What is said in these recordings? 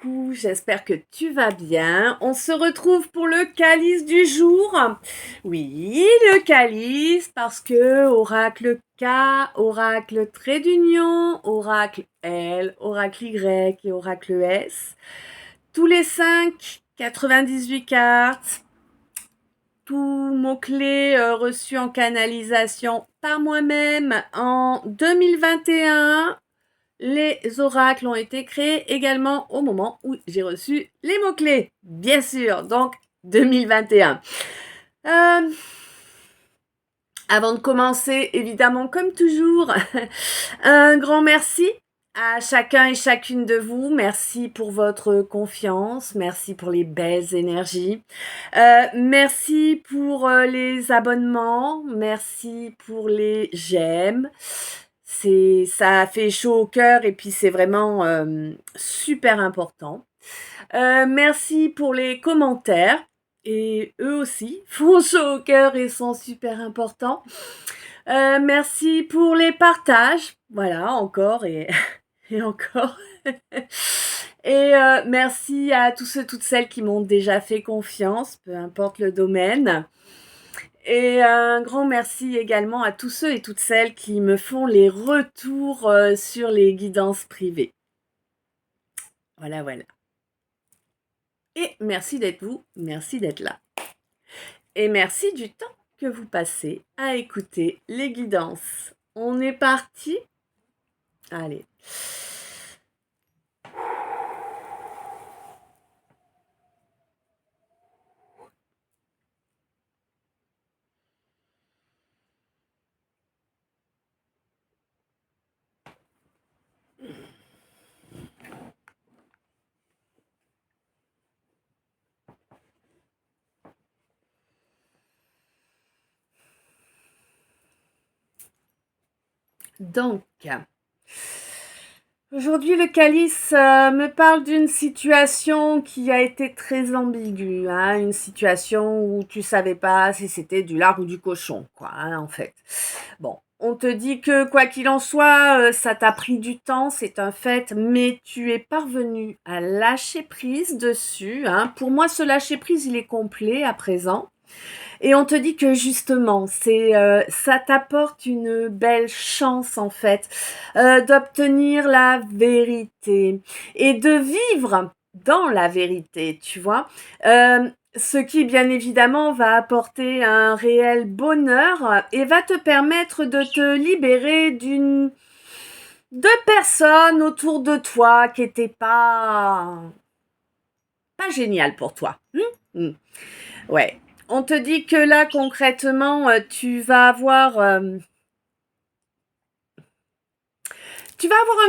coucou, j'espère que tu vas bien. On se retrouve pour le calice du jour. Oui, le calice, parce que oracle K, oracle trait d'union, oracle L, oracle Y et oracle S. Tous les 5, 98 cartes. Tous mots-clés reçus en canalisation par moi-même en 2021. Les oracles ont été créés également au moment où j'ai reçu les mots-clés, bien sûr, donc 2021. Avant de commencer, évidemment, comme toujours, un grand merci à chacun et chacune de vous. Merci pour votre confiance, merci pour les belles énergies, merci pour les abonnements, merci pour les j'aime. Ça fait chaud au cœur et puis c'est vraiment super important. Merci pour les commentaires et eux aussi font chaud au cœur et sont super importants. Merci pour les partages, voilà, encore et, et encore. Et merci à tous ceux, toutes celles qui m'ont déjà fait confiance, peu importe le domaine. Et un grand merci également à tous ceux et toutes celles qui me font les retours sur les guidances privées. Voilà, voilà. Et merci d'être vous, merci d'être là. Et merci du temps que vous passez à écouter les guidances. On est parti? Allez. Donc, aujourd'hui, le calice me parle d'une situation qui a été très ambiguë, hein, une situation où tu savais pas si c'était du lard ou du cochon, quoi, hein, en fait. Bon, on te dit que quoi qu'il en soit, ça t'a pris du temps, c'est un fait, mais tu es parvenu à lâcher prise dessus, hein. Pour moi, ce lâcher prise, il est complet à présent. Et on te dit que justement, ça t'apporte une belle chance en fait d'obtenir la vérité et de vivre dans la vérité, tu vois. Ce qui, bien évidemment, va apporter un réel bonheur et va te permettre de te libérer de personnes autour de toi qui n'étaient pas géniales pour toi. Ouais. On te dit que là, concrètement, tu vas avoir un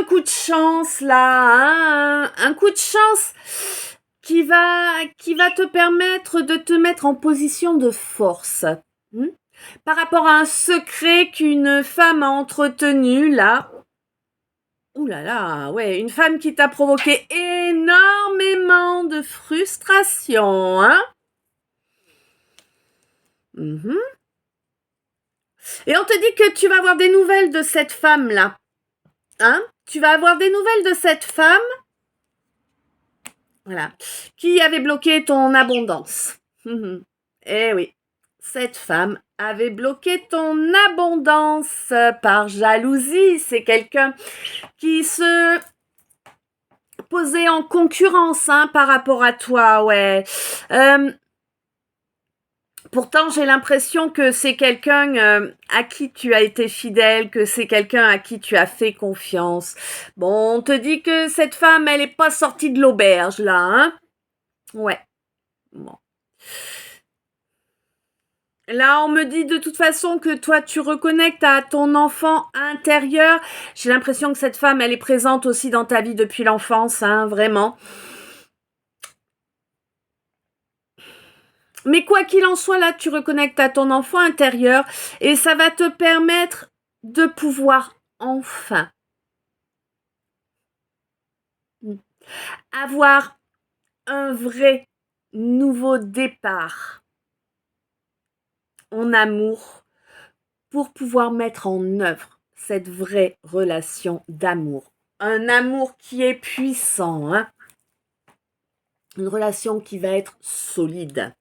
coup de chance là, hein, un coup de chance qui va te permettre de te mettre en position de force. Par rapport à un secret qu'une femme a entretenu là. Ouh là là, ouais, une femme qui t'a provoqué énormément de frustration, hein. Et on te dit que tu vas avoir des nouvelles de cette femme-là. Hein? Tu vas avoir des nouvelles de cette femme, voilà, qui avait bloqué ton abondance. Eh oui, cette femme avait bloqué ton abondance par jalousie. C'est quelqu'un qui se posait en concurrence, hein, par rapport à toi, ouais. Pourtant, j'ai l'impression que c'est quelqu'un à qui tu as été fidèle, que c'est quelqu'un à qui tu as fait confiance. Bon, on te dit que cette femme, elle n'est pas sortie de l'auberge, là, hein? Ouais. Bon. Là, on me dit de toute façon que toi, tu reconnectes à ton enfant intérieur. J'ai l'impression que cette femme, elle est présente aussi dans ta vie depuis l'enfance, hein, vraiment. Mais quoi qu'il en soit, là, tu reconnectes à ton enfant intérieur et ça va te permettre de pouvoir enfin avoir un vrai nouveau départ en amour pour pouvoir mettre en œuvre cette vraie relation d'amour. Un amour qui est puissant, hein. Une relation qui va être solide.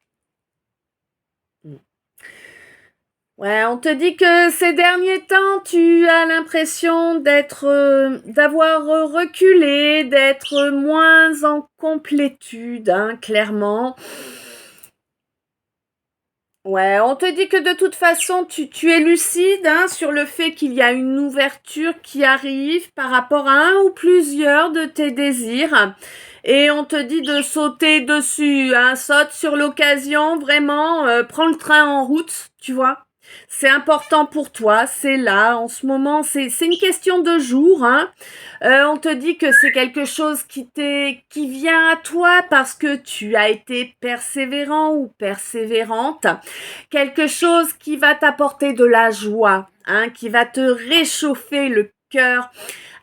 Ouais, on te dit que ces derniers temps, tu as l'impression d'avoir reculé, d'être moins en complétude, hein, clairement. Ouais, on te dit que de toute façon, tu es lucide, hein, sur le fait qu'il y a une ouverture qui arrive par rapport à un ou plusieurs de tes désirs. Et on te dit de sauter dessus, hein, saute sur l'occasion, vraiment, prends le train en route, tu vois. C'est important pour toi, c'est là, en ce moment, c'est une question de jour, hein. On te dit que c'est quelque chose qui vient à toi parce que tu as été persévérant ou persévérante. Quelque chose qui va t'apporter de la joie, hein, qui va te réchauffer le cœur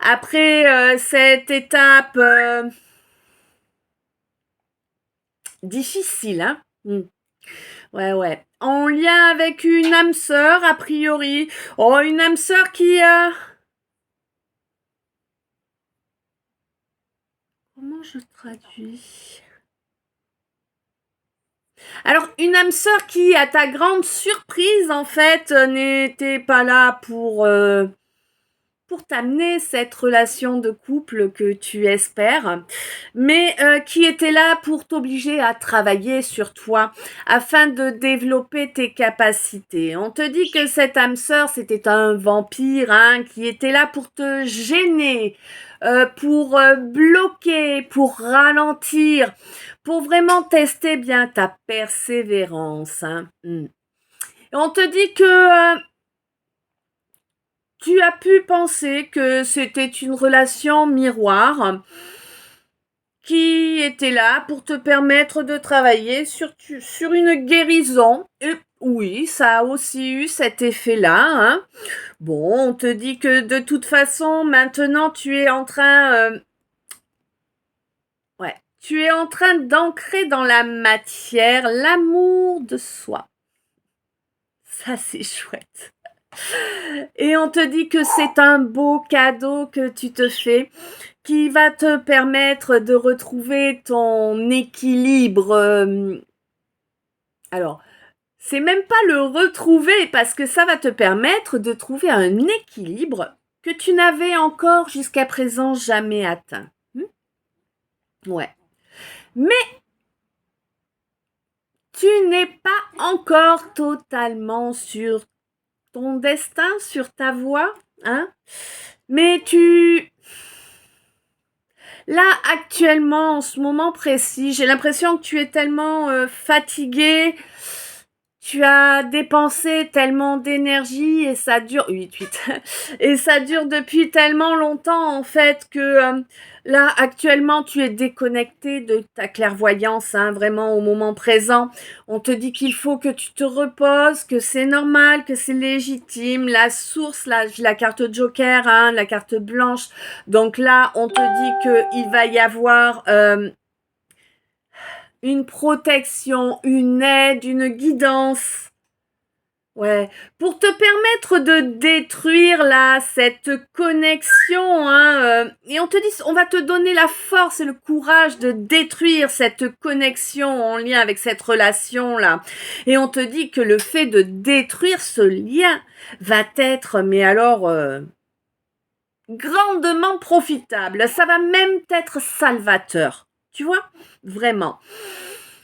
après cette étape difficile, hein. Ouais, ouais. En lien avec une âme sœur, a priori. Oh, une âme sœur qui a... Comment je traduis? Alors, une âme sœur qui, à ta grande surprise, en fait, n'était pas là pour t'amener cette relation de couple que tu espères, mais qui était là pour t'obliger à travailler sur toi afin de développer tes capacités. On te dit que cette âme sœur, c'était un vampire, hein, qui était là pour te gêner, pour bloquer, pour ralentir, pour vraiment tester bien ta persévérance, hein. Et on te dit que tu as pu penser que c'était une relation miroir qui était là pour te permettre de travailler sur une guérison. Et oui, ça a aussi eu cet effet-là, hein. Bon, on te dit que de toute façon, maintenant, tu es en train d'ancrer dans la matière l'amour de soi. Ça, c'est chouette. Et on te dit que c'est un beau cadeau que tu te fais qui va te permettre de retrouver ton équilibre. Alors, c'est même pas le retrouver parce que ça va te permettre de trouver un équilibre que tu n'avais encore jusqu'à présent jamais atteint. Ouais. Mais tu n'es pas encore totalement sur ton destin, sur ta voie, hein. Mais là, actuellement, en ce moment précis, j'ai l'impression que tu es tellement fatigué, tu as dépensé tellement d'énergie et ça dure 8 et ça dure depuis tellement longtemps en fait que là actuellement tu es déconnecté de ta clairvoyance, hein, vraiment au moment présent. On te dit qu'il faut que tu te reposes, que c'est normal, que c'est légitime. La source, la carte Joker, hein, la carte blanche. Donc là, on te dit que il va y avoir une protection, une aide, une guidance. Ouais, pour te permettre de détruire là cette connexion, hein, et on te dit, on va te donner la force et le courage de détruire cette connexion en lien avec cette relation là. Et on te dit que le fait de détruire ce lien va être, mais alors, grandement profitable. Ça va même être salvateur. Tu vois? Vraiment.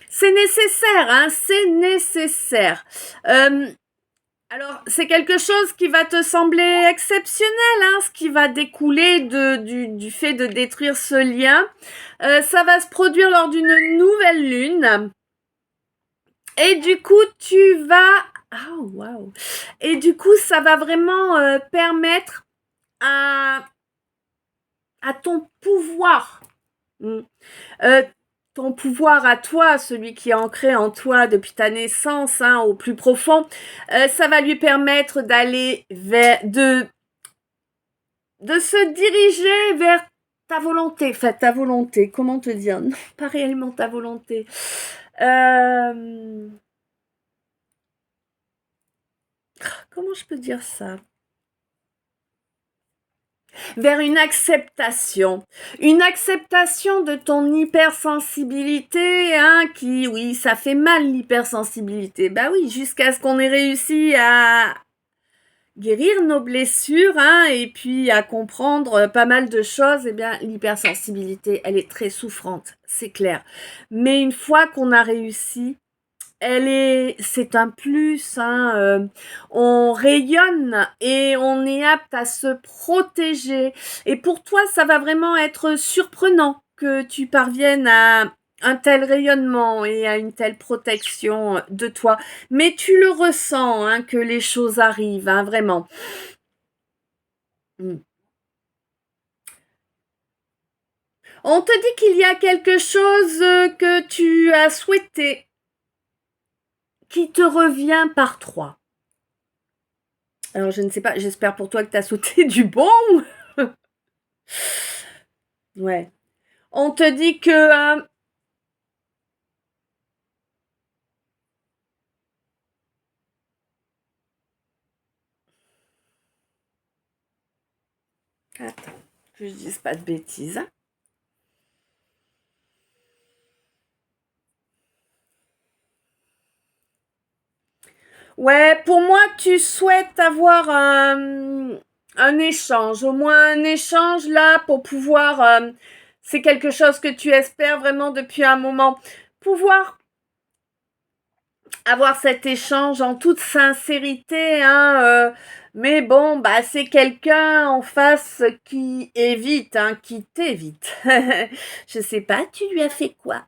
C'est nécessaire, hein, c'est nécessaire. Alors, c'est quelque chose qui va te sembler exceptionnel, hein, ce qui va découler du fait de détruire ce lien. Ça va se produire lors d'une nouvelle lune. Et du coup, tu vas... Oh, waouh. Et du coup, ça va vraiment permettre à ton pouvoir. Ton pouvoir à toi, celui qui est ancré en toi depuis ta naissance, hein, au plus profond, ça va lui permettre d'aller de se diriger vers ta volonté. Enfin, ta volonté, comment te dire? Non, pas réellement ta volonté. Comment je peux dire ça? vers une acceptation de ton hypersensibilité, hein, qui, oui, ça fait mal l'hypersensibilité, bah oui, jusqu'à ce qu'on ait réussi à guérir nos blessures, hein, et puis à comprendre pas mal de choses, eh bien, l'hypersensibilité, elle est très souffrante, c'est clair. Mais une fois qu'on a réussi, c'est un plus, hein, on rayonne et on est apte à se protéger. Et pour toi, ça va vraiment être surprenant que tu parviennes à un tel rayonnement et à une telle protection de toi. Mais tu le ressens, hein, que les choses arrivent, hein, vraiment. Mm. On te dit qu'il y a quelque chose que tu as souhaité qui te revient par trois. Alors, je ne sais pas, j'espère pour toi que tu as sauté du bon. Ouais. On te dit que... Attends, que je dise pas de bêtises. Ouais, pour moi, tu souhaites avoir un échange, au moins un échange là pour pouvoir... c'est quelque chose que tu espères vraiment depuis un moment. Pouvoir avoir cet échange en toute sincérité, hein, mais bon, bah c'est quelqu'un en face qui évite, hein, qui t'évite. Je sais pas, tu lui as fait quoi?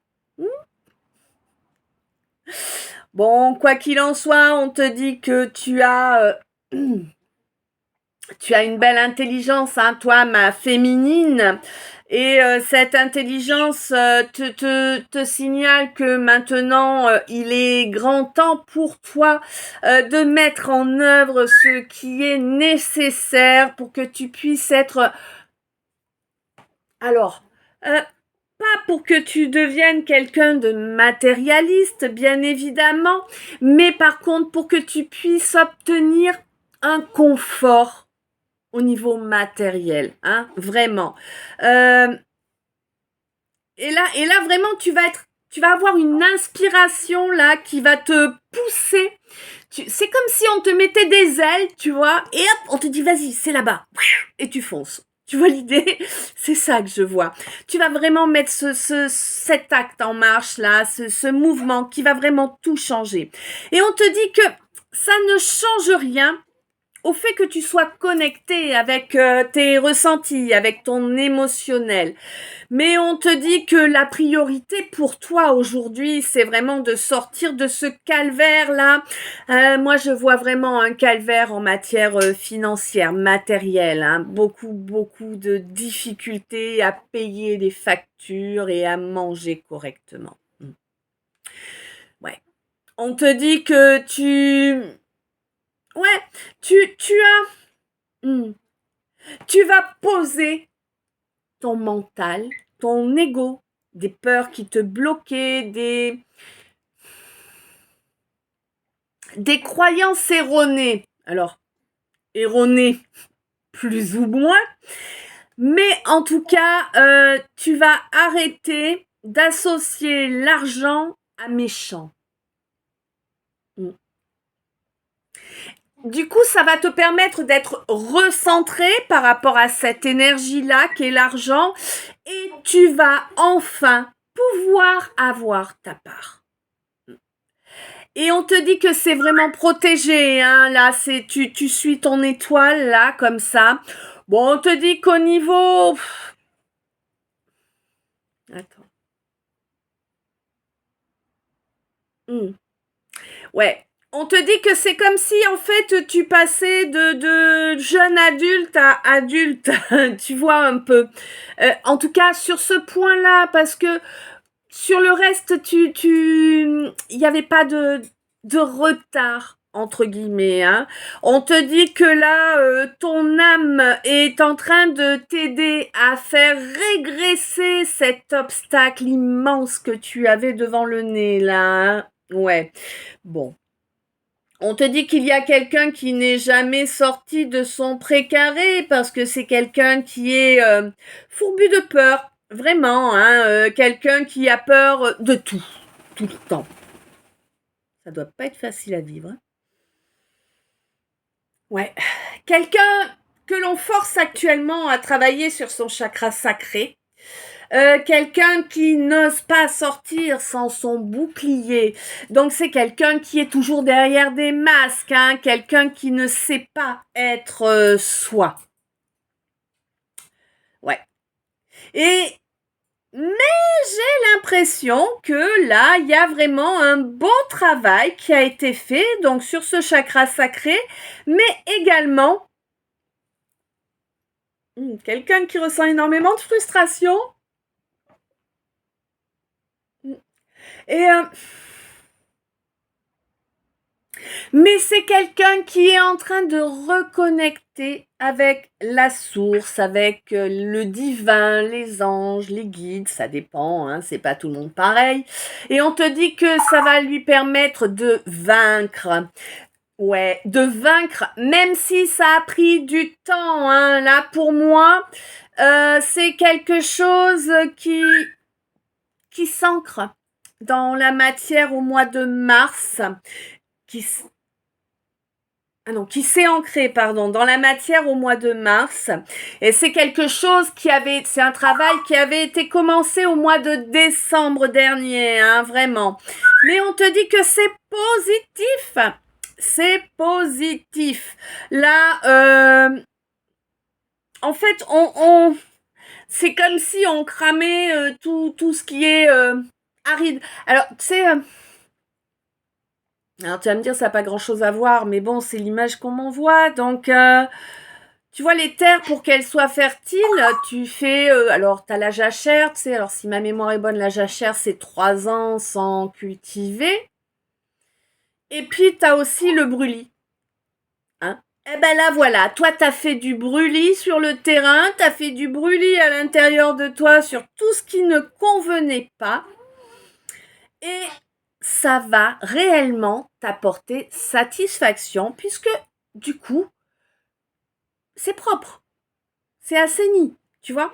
Bon, quoi qu'il en soit, on te dit que tu as une belle intelligence, hein, toi, ma féminine. Et cette intelligence te signale que maintenant, il est grand temps pour toi de mettre en œuvre ce qui est nécessaire pour que tu puisses être... Alors, pas pour que tu deviennes quelqu'un de matérialiste, bien évidemment, mais par contre pour que tu puisses obtenir un confort au niveau matériel, hein, vraiment. Euh, et là, vraiment, tu vas avoir une inspiration là qui va te pousser. C'est comme si on te mettait des ailes, tu vois, et hop, on te dit vas-y, c'est là-bas, et tu fonces. Tu vois l'idée? C'est ça que je vois. Tu vas vraiment mettre cet acte en marche là, ce mouvement qui va vraiment tout changer. Et on te dit que ça ne change rien au fait que tu sois connecté avec tes ressentis, avec ton émotionnel. Mais on te dit que la priorité pour toi aujourd'hui, c'est vraiment de sortir de ce calvaire-là. Moi, je vois vraiment un calvaire en matière financière, matérielle, hein. Beaucoup, beaucoup de difficultés à payer des factures et à manger correctement. Ouais. On te dit que Ouais, tu as... Hmm. Tu vas poser ton mental, ton ego, des peurs qui te bloquaient, des croyances erronées. Alors, erronées plus ou moins, mais en tout cas, tu vas arrêter d'associer l'argent à méchant. Du coup, ça va te permettre d'être recentré par rapport à cette énergie-là qui est l'argent et tu vas enfin pouvoir avoir ta part. Et on te dit que c'est vraiment protégé, hein, là, tu suis ton étoile, là, comme ça. Bon, on te dit qu'au niveau... Attends. Ouais. On te dit que c'est comme si, en fait, tu passais de jeune adulte à adulte. Tu vois un peu. En tout cas, sur ce point-là, parce que sur le reste, il n'y avait pas de retard entre guillemets, hein. On te dit que là, ton âme est en train de t'aider à faire régresser cet obstacle immense que tu avais devant le nez, là, hein. Ouais. Bon. On te dit qu'il y a quelqu'un qui n'est jamais sorti de son précaré parce que c'est quelqu'un qui est fourbu de peur, vraiment, hein, quelqu'un qui a peur de tout le temps. Ça doit pas être facile à vivre. Hein. Ouais. Quelqu'un que l'on force actuellement à travailler sur son chakra sacré. Quelqu'un qui n'ose pas sortir sans son bouclier. Donc c'est quelqu'un qui est toujours derrière des masques, hein, quelqu'un qui ne sait pas être soi. Ouais. Mais j'ai l'impression que là, il y a vraiment un bon travail qui a été fait donc sur ce chakra sacré, mais également quelqu'un qui ressent énormément de frustration. Et mais c'est quelqu'un qui est en train de reconnecter avec la source, avec le divin, les anges, les guides, ça dépend, hein, c'est pas tout le monde pareil. Et on te dit que ça va lui permettre de vaincre. Ouais, de vaincre, même si ça a pris du temps, hein, là pour moi, c'est quelque chose qui s'ancre dans la matière au mois de mars, qui s'est ancré, dans la matière au mois de mars. Et c'est quelque chose c'est un travail qui avait été commencé au mois de décembre dernier, hein, vraiment. Mais on te dit que c'est positif. C'est positif. Là, en fait, c'est comme si on cramait tout ce qui est aride. Alors, tu sais... Alors tu vas me dire, ça n'a pas grand-chose à voir, mais bon, c'est l'image qu'on m'envoie. Donc, tu vois, les terres, pour qu'elles soient fertiles, tu fais... alors, tu as la jachère, tu sais, alors si ma mémoire est bonne, la jachère, c'est 3 ans sans cultiver. Et puis, tu as aussi le brûlis. Hein. Eh ben là, voilà, toi, tu as fait du brûlis sur le terrain, tu as fait du brûlis à l'intérieur de toi sur tout ce qui ne convenait pas. Et ça va réellement t'apporter satisfaction puisque du coup, c'est propre, c'est assaini, tu vois.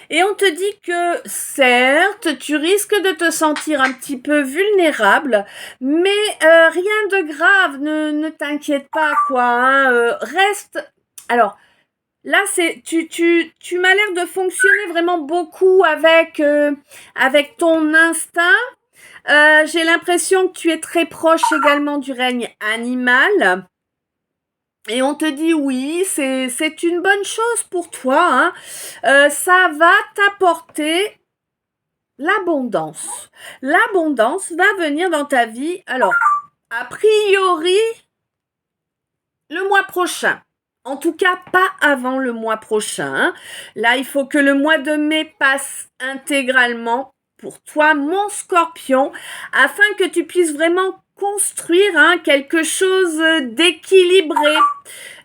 Et on te dit que certes, tu risques de te sentir un petit peu vulnérable, mais rien de grave, ne t'inquiète pas, quoi. Hein, reste... Alors, là, tu m'as l'air de fonctionner vraiment beaucoup avec ton instinct. J'ai l'impression que tu es très proche également du règne animal. Et on te dit oui, c'est une bonne chose pour toi. Hein. Ça va t'apporter l'abondance. L'abondance va venir dans ta vie. Alors, a priori, le mois prochain. En tout cas, pas avant le mois prochain. Hein. Là, il faut que le mois de mai passe intégralement pour toi, mon scorpion, afin que tu puisses vraiment construire quelque chose d'équilibré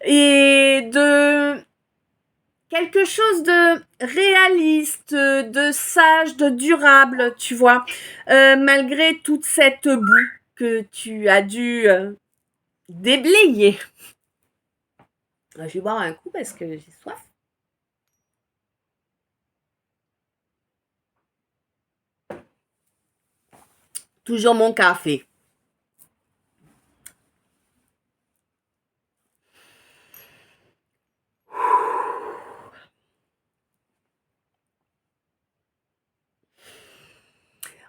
et de quelque chose de réaliste, de sage, de durable, tu vois, malgré toute cette boue que tu as dû déblayer. Je vais boire un coup parce que j'ai soif. Toujours mon café.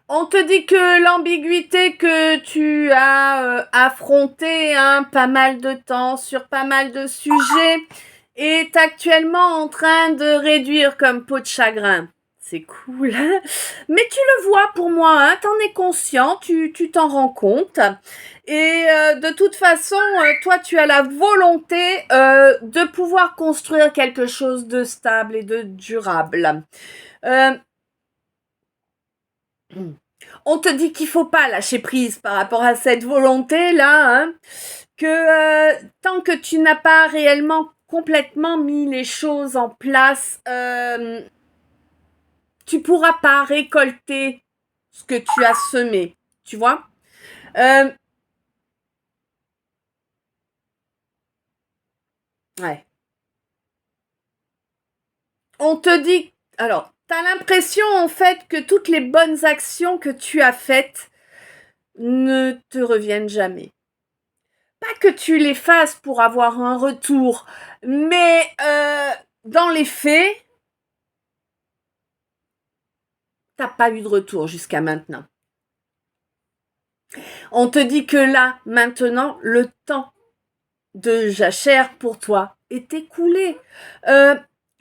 On te dit que l'ambiguïté que tu as affrontée pas mal de temps sur pas mal de sujets est actuellement en train de réduire comme peau de chagrin. C'est cool, hein. Mais tu le vois pour moi, hein, t'en es conscient, tu t'en rends compte. Et de toute façon, toi, tu as la volonté de pouvoir construire quelque chose de stable et de durable. On te dit qu'il faut pas lâcher prise par rapport à cette volonté-là, hein, que tant que tu n'as pas réellement complètement mis les choses en place, tu pourras pas récolter ce que tu as semé, tu vois. Ouais. On te dit... Alors, tu as l'impression, en fait, que toutes les bonnes actions que tu as faites ne te reviennent jamais. Pas que tu les fasses pour avoir un retour, mais dans les faits, t'as pas eu de retour jusqu'à maintenant. On te dit que là, maintenant, le temps de jachère pour toi est écoulé.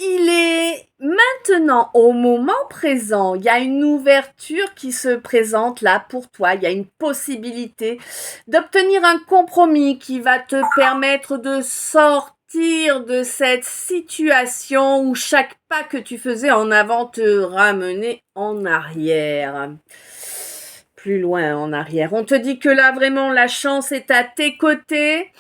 Il est maintenant, au moment présent, il y a une ouverture qui se présente là pour toi. Il y a une possibilité d'obtenir un compromis qui va te permettre de sortir de cette situation où chaque pas que tu faisais en avant te ramenait en arrière. Plus loin en arrière. On te dit que là, vraiment, la chance est à tes côtés,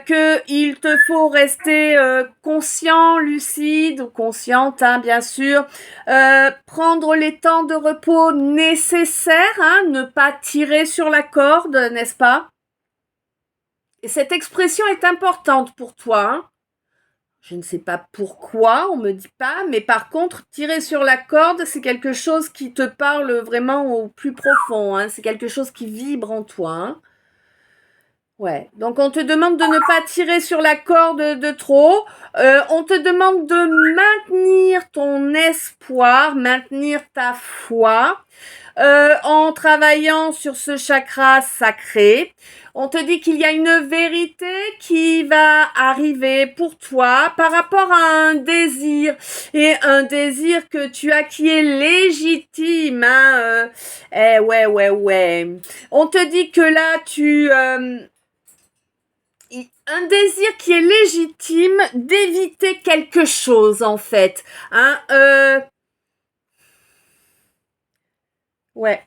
qu'il te faut rester conscient, lucide ou consciente, hein, bien sûr, prendre les temps de repos nécessaires, hein, ne pas tirer sur la corde, n'est-ce pas? Et cette expression est importante pour toi, hein. Je ne sais pas pourquoi, on me dit pas, mais par contre, tirer sur la corde, c'est quelque chose qui te parle vraiment au plus profond, hein. C'est quelque chose qui vibre en toi, hein. Ouais, donc on te demande de ne pas tirer sur la corde de trop. On te demande de maintenir ton espoir, maintenir ta foi, en travaillant sur ce chakra sacré. On te dit qu'il y a une vérité qui va arriver pour toi par rapport à un désir, et un désir que tu as qui est légitime, hein. Ouais. On te dit que là, un désir qui est légitime d'éviter quelque chose, en fait, hein. Ouais.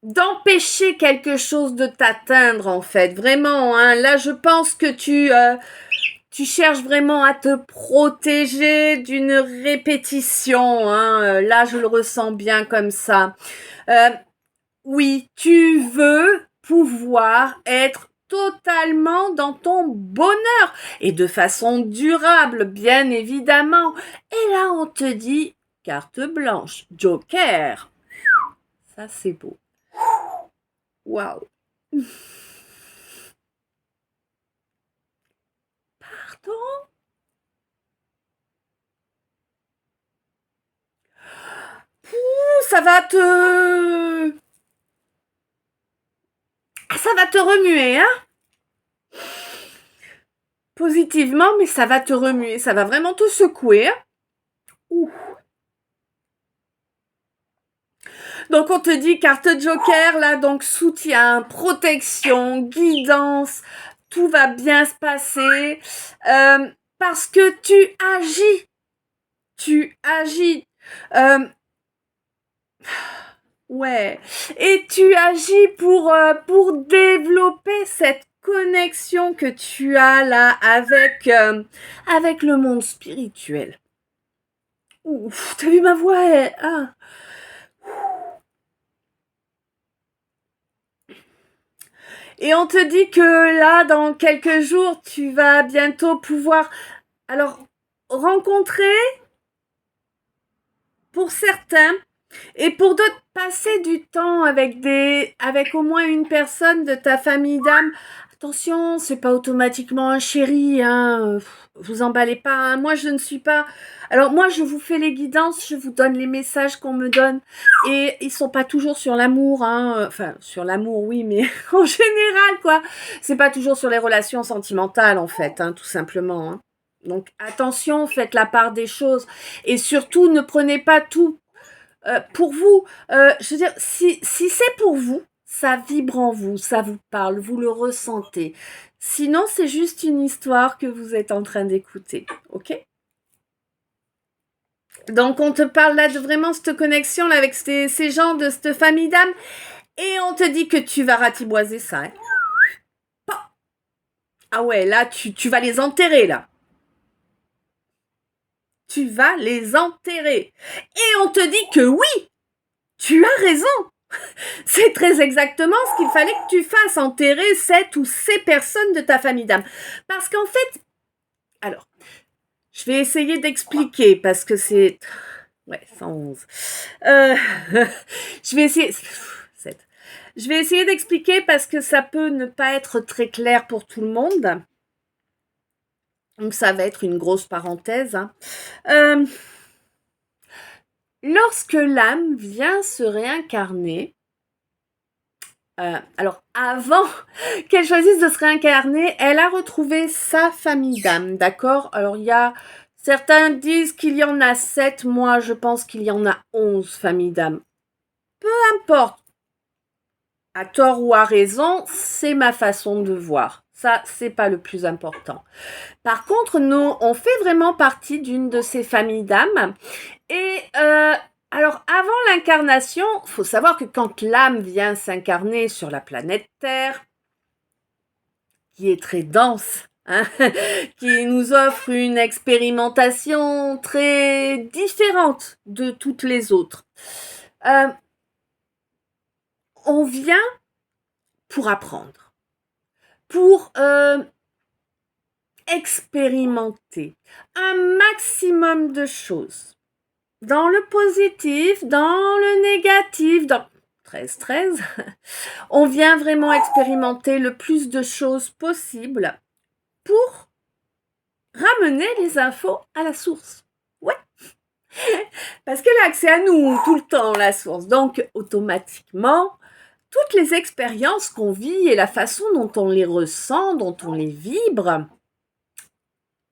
D'empêcher quelque chose de t'atteindre, en fait, vraiment, hein. Là, je pense que tu cherches vraiment à te protéger d'une répétition, hein. Là, je le ressens bien comme ça. Oui, tu veux pouvoir être totalement dans ton bonheur et de façon durable, bien évidemment. Et là, on te dit carte blanche, Joker. Ça, c'est beau. Waouh. Pardon? Ça va te... Ça va te remuer, hein? Positivement, mais ça va te remuer. Ça va vraiment te secouer. Ouh. Donc on te dit carte Joker, là, donc soutien, protection, guidance, tout va bien se passer, parce que tu agis, ouais, et tu agis pour développer cette connexion que tu as là avec le monde spirituel. Ouf, t'as vu ma voix, ah. Et on te dit que là, dans quelques jours, tu vas bientôt pouvoir, alors, rencontrer, pour certains, et pour d'autres, passer du temps avec avec au moins une personne de ta famille d'âme. Attention, c'est pas automatiquement un chéri, hein. Vous emballez pas, hein. Moi, je ne suis pas... Alors, moi, je vous fais les guidances, je vous donne les messages qu'on me donne. Et ils sont pas toujours sur l'amour, hein. Enfin, sur l'amour, oui, mais en général, quoi. C'est pas toujours sur les relations sentimentales, en fait, hein, tout simplement, hein. Donc, attention, faites la part des choses. Et surtout, ne prenez pas tout pour vous. Je veux dire, si c'est pour vous, ça vibre en vous, ça vous parle, vous le ressentez. Sinon, c'est juste une histoire que vous êtes en train d'écouter, ok? Donc, on te parle là de vraiment cette connexion là avec ces gens de cette famille d'âmes, et on te dit que tu vas ratiboiser ça, hein. Ah ouais, là, tu vas les enterrer, là. Tu vas les enterrer. Et on te dit que oui, tu as raison. C'est très exactement ce qu'il fallait que tu fasses, enterrer cette ou ces personnes de ta famille d'âme. Parce qu'en fait, Alors, je vais essayer d'expliquer parce que c'est... Ouais, 111. Je vais essayer... 7. Je vais essayer d'expliquer parce que ça peut ne pas être très clair pour tout le monde. Donc ça va être une grosse parenthèse. Lorsque l'âme vient se réincarner, alors avant qu'elle choisisse de se réincarner, elle a retrouvé sa famille d'âme, d'accord? Alors certains disent qu'il y en a 7, moi je pense qu'il y en a 11 familles d'âme. Peu importe, à tort ou à raison, c'est ma façon de voir. Ça, c'est pas le plus important. Par contre, nous, on fait vraiment partie d'une de ces familles d'âmes. Et alors, avant l'incarnation, il faut savoir que quand l'âme vient s'incarner sur la planète Terre, qui est très dense, hein, qui nous offre une expérimentation très différente de toutes les autres, on vient pour apprendre, pour expérimenter un maximum de choses. Dans le positif, dans le négatif, dans 13-13, on vient vraiment expérimenter le plus de choses possible pour ramener les infos à la source. Ouais. Parce qu'elle a accès à nous tout le temps, la source. Donc, automatiquement, toutes les expériences qu'on vit et la façon dont on les ressent, dont on les vibre,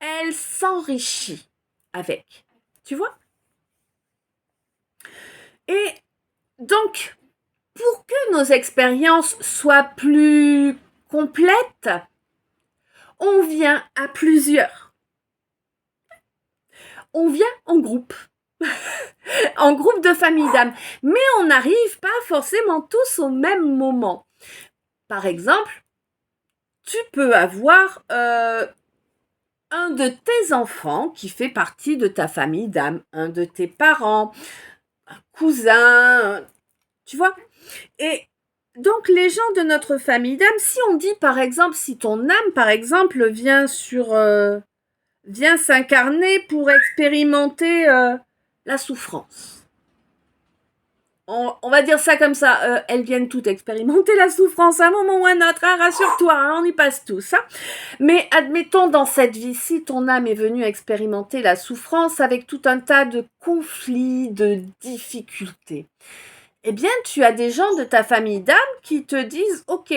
elle s'enrichit avec. Tu vois? Et donc, pour que nos expériences soient plus complètes, on vient à plusieurs. On vient en groupe. En groupe de famille d'âmes. Mais on n'arrive pas forcément tous au même moment. Par exemple, tu peux avoir un de tes enfants qui fait partie de ta famille d'âmes, un de tes parents, un cousin, tu vois. Et donc les gens de notre famille d'âmes, si on dit par exemple, si ton âme par exemple vient s'incarner pour expérimenter la souffrance. On va dire ça comme ça, elles viennent toutes expérimenter la souffrance à un moment ou à un autre, hein, rassure-toi, hein, on y passe tous. Hein. Mais admettons dans cette vie-ci, ton âme est venue expérimenter la souffrance avec tout un tas de conflits, de difficultés. Eh bien, tu as des gens de ta famille d'âme qui te disent « Ok,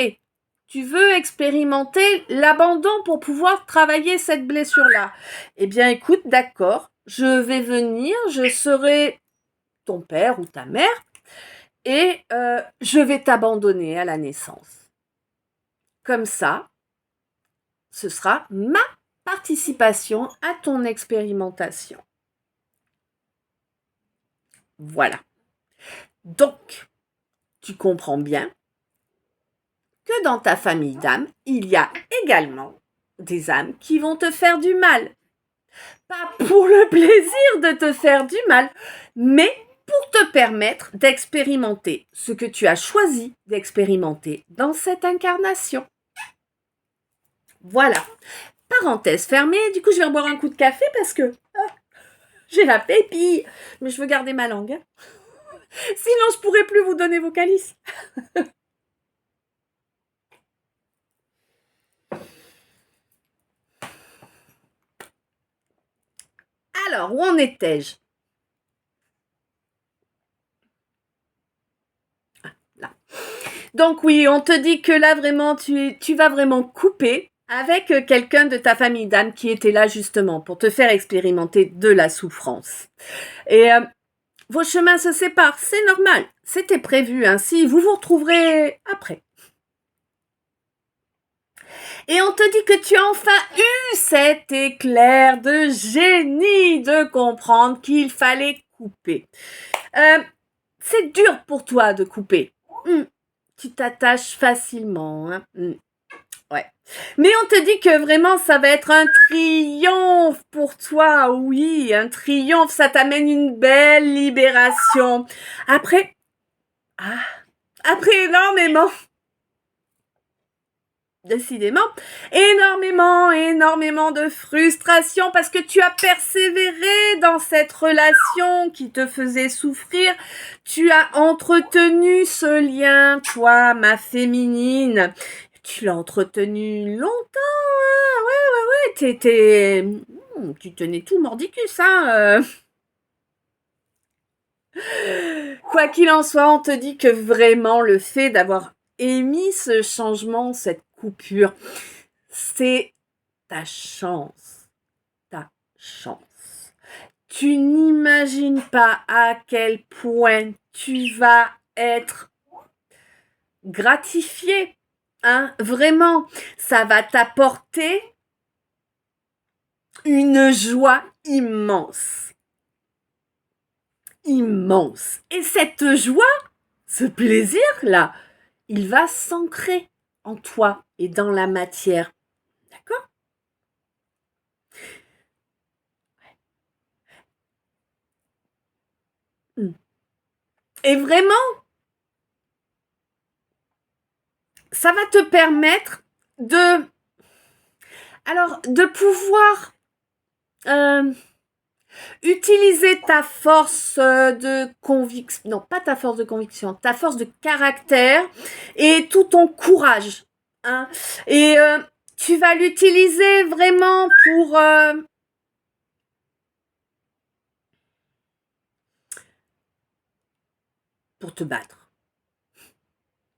tu veux expérimenter l'abandon pour pouvoir travailler cette blessure-là. Eh bien, écoute, d'accord, je vais venir, je serai ton père ou ta mère et je vais t'abandonner à la naissance. Comme ça, ce sera ma participation à ton expérimentation. » Voilà. Donc, tu comprends bien que dans ta famille d'âmes, il y a également des âmes qui vont te faire du mal. Pas pour le plaisir de te faire du mal, mais pour te permettre d'expérimenter ce que tu as choisi d'expérimenter dans cette incarnation. Voilà. Parenthèse fermée, du coup je vais boire un coup de café parce que j'ai la pépille, mais je veux garder ma langue. Hein. Sinon je pourrais plus vous donner vos calices. Alors, où en étais-je? Là. Donc oui, on te dit que là vraiment, tu vas vraiment couper avec quelqu'un de ta famille d'âme qui était là justement pour te faire expérimenter de la souffrance. Et vos chemins se séparent, c'est normal, c'était prévu ainsi, vous vous retrouverez après. Et on te dit que tu as enfin eu cet éclair de génie de comprendre qu'il fallait couper. C'est dur pour toi de couper. Tu t'attaches facilement. Hein. Ouais. Mais on te dit que vraiment ça va être un triomphe pour toi. Oui, un triomphe, ça t'amène une belle libération. Après énormément décidément, énormément de frustration parce que tu as persévéré dans cette relation qui te faisait souffrir. Tu as entretenu ce lien, toi, ma féminine. Tu l'as entretenu longtemps, hein. Ouais, tu tenais tout mordicus, hein. Quoi qu'il en soit, on te dit que vraiment le fait d'avoir émis ce changement, cette coupure, c'est ta chance. Ta chance. Tu n'imagines pas à quel point tu vas être gratifié. Hein, vraiment, ça va t'apporter une joie immense. Immense. Et cette joie, ce plaisir-là, il va s'ancrer en toi et dans la matière. D'accord? Et vraiment, ça va te permettre de pouvoir utiliser ta force de conviction, non pas ta force de conviction, ta force de caractère et tout ton courage. Hein, et tu vas l'utiliser vraiment pour te battre.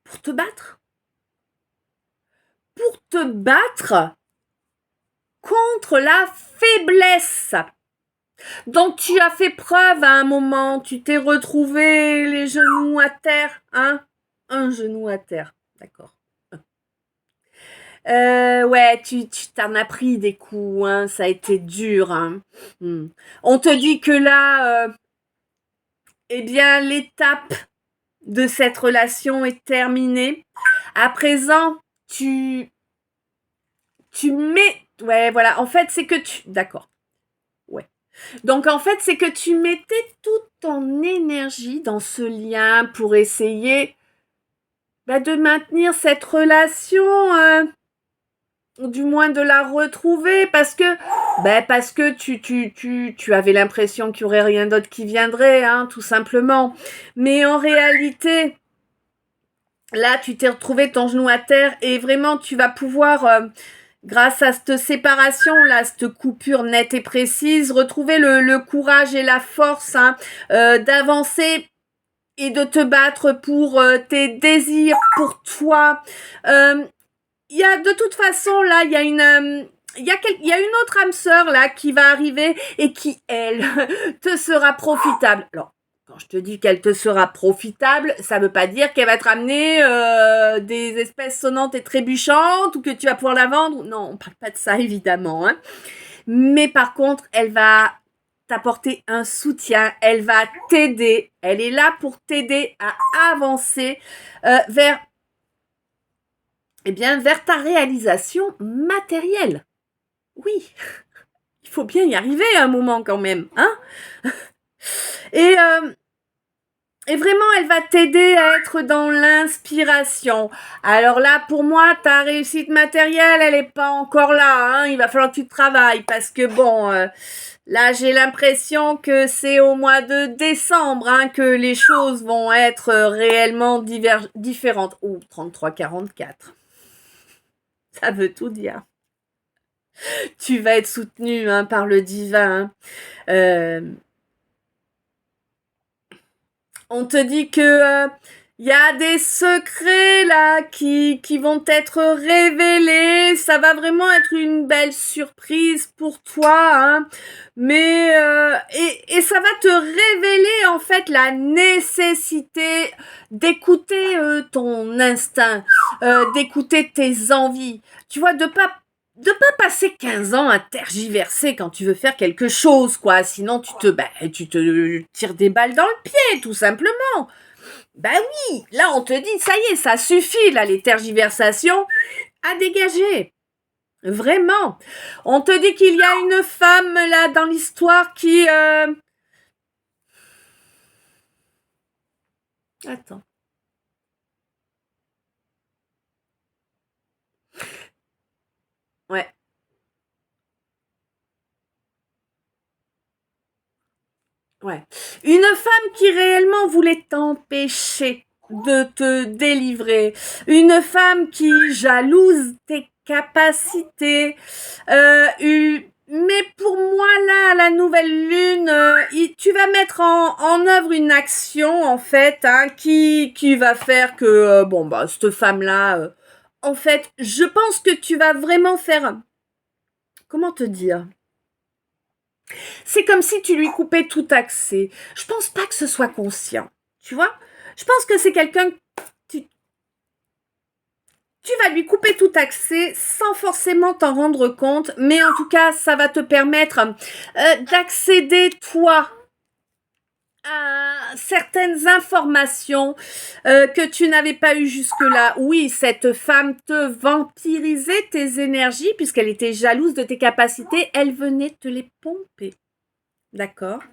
Pour te battre. Pour te battre contre la faiblesse dont tu as fait preuve à un moment. Tu t'es retrouvé les genoux à terre, hein? Un genou à terre, d'accord. Ouais, tu t'en as pris des coups, hein, ça a été dur, hein. On te dit que là, eh bien, l'étape de cette relation est terminée. À présent, tu mets, ouais, voilà, en fait, c'est que d'accord, ouais. Donc, en fait, c'est que tu mettais toute ton énergie dans ce lien pour essayer de maintenir cette relation, du moins de la retrouver, parce que tu avais l'impression qu'il n'y aurait rien d'autre qui viendrait, hein, tout simplement. Mais en réalité, là, tu t'es retrouvé ton genou à terre et vraiment, tu vas pouvoir, grâce à cette séparation-là, cette coupure nette et précise, retrouver le courage et la force, hein, d'avancer et de te battre pour tes désirs, pour toi. Il y a de toute façon, là, il y a une autre âme sœur là qui va arriver et qui, elle, te sera profitable. Alors, quand je te dis qu'elle te sera profitable, ça veut pas dire qu'elle va te ramener des espèces sonnantes et trébuchantes ou que tu vas pouvoir la vendre. Non, on parle pas de ça, évidemment. Hein. Mais par contre, elle va t'apporter un soutien, elle va t'aider, elle est là pour t'aider à avancer vers ta réalisation matérielle. Oui, il faut bien y arriver à un moment quand même, hein. Et vraiment, elle va t'aider à être dans l'inspiration. Alors là, pour moi, ta réussite matérielle, elle n'est pas encore là, hein. Il va falloir que tu travailles parce que bon, là, j'ai l'impression que c'est au mois de décembre, hein, que les choses vont être réellement différentes. Ou 33-44. Ça veut tout dire. Tu vas être soutenu, hein, par le divin. On te dit que y a des secrets là qui vont être révélés. Ça va vraiment être une belle surprise pour toi, hein. Mais et ça va te révéler en fait la nécessité d'écouter ton instinct, d'écouter tes envies. Tu vois, de pas passer 15 ans à tergiverser quand tu veux faire quelque chose, quoi. Sinon, tu te tires des balles dans le pied, tout simplement. Oui, là, on te dit, ça y est, ça suffit, là, les tergiversations, à dégager. Vraiment. On te dit qu'il y a une femme, là, dans l'histoire qui... Attends. Ouais. Ouais. Une femme qui réellement voulait t'empêcher de te délivrer. Une femme qui jalouse tes capacités. Mais pour moi, là, la nouvelle lune, tu vas mettre en œuvre une action, en fait, hein, qui va faire que, bon, bah, cette femme-là, en fait, je pense que tu vas vraiment faire, comment te dire? C'est comme si tu lui coupais tout accès. Je pense pas que ce soit conscient. Tu vois? Je pense que c'est quelqu'un. Tu, tu vas lui couper tout accès sans forcément t'en rendre compte, mais en tout cas, ça va te permettre d'accéder, toi, à certaines informations que tu n'avais pas eues jusque-là. Oui, cette femme te vampirisait tes énergies puisqu'elle était jalouse de tes capacités. Elle venait te les pomper. D'accord?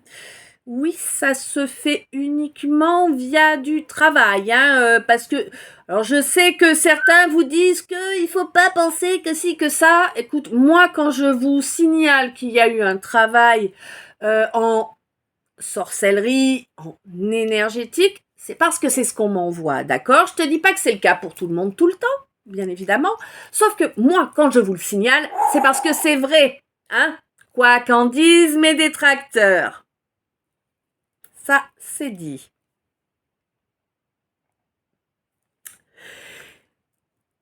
Oui, ça se fait uniquement via du travail, hein, parce que, alors je sais que certains vous disent qu'il faut pas penser que si, que ça. Écoute, moi, quand je vous signale qu'il y a eu un travail en sorcellerie, en énergétique, c'est parce que c'est ce qu'on m'envoie, d'accord? Je te dis pas que c'est le cas pour tout le monde tout le temps, bien évidemment, sauf que moi, quand je vous le signale, c'est parce que c'est vrai, hein? Quoi qu'en disent mes détracteurs. Ça, c'est dit.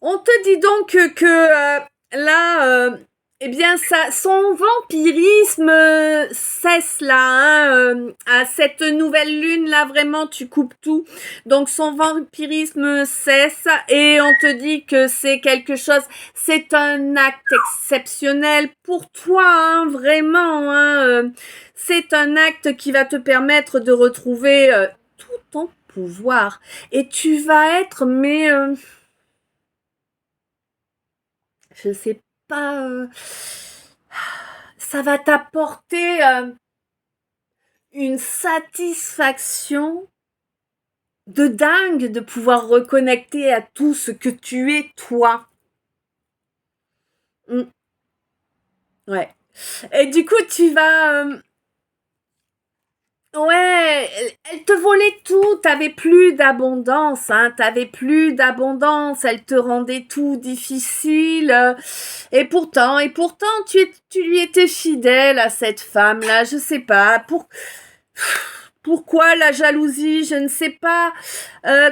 On te dit donc que là, eh bien, son vampirisme cesse là, hein, à cette nouvelle lune là, vraiment, tu coupes tout. Donc, son vampirisme cesse et on te dit que c'est quelque chose, c'est un acte exceptionnel pour toi, hein, vraiment. Hein, c'est un acte qui va te permettre de retrouver tout ton pouvoir et tu vas être, mais je sais pas, ça va t'apporter une satisfaction de dingue de pouvoir reconnecter à tout ce que tu es toi. Mm, ouais. Et du coup, tu vas ouais, elle te volait tout, t'avais plus d'abondance, hein, t'avais plus d'abondance, elle te rendait tout difficile. Et pourtant, tu lui étais fidèle à cette femme-là, je sais pas, pourquoi la jalousie, je ne sais pas.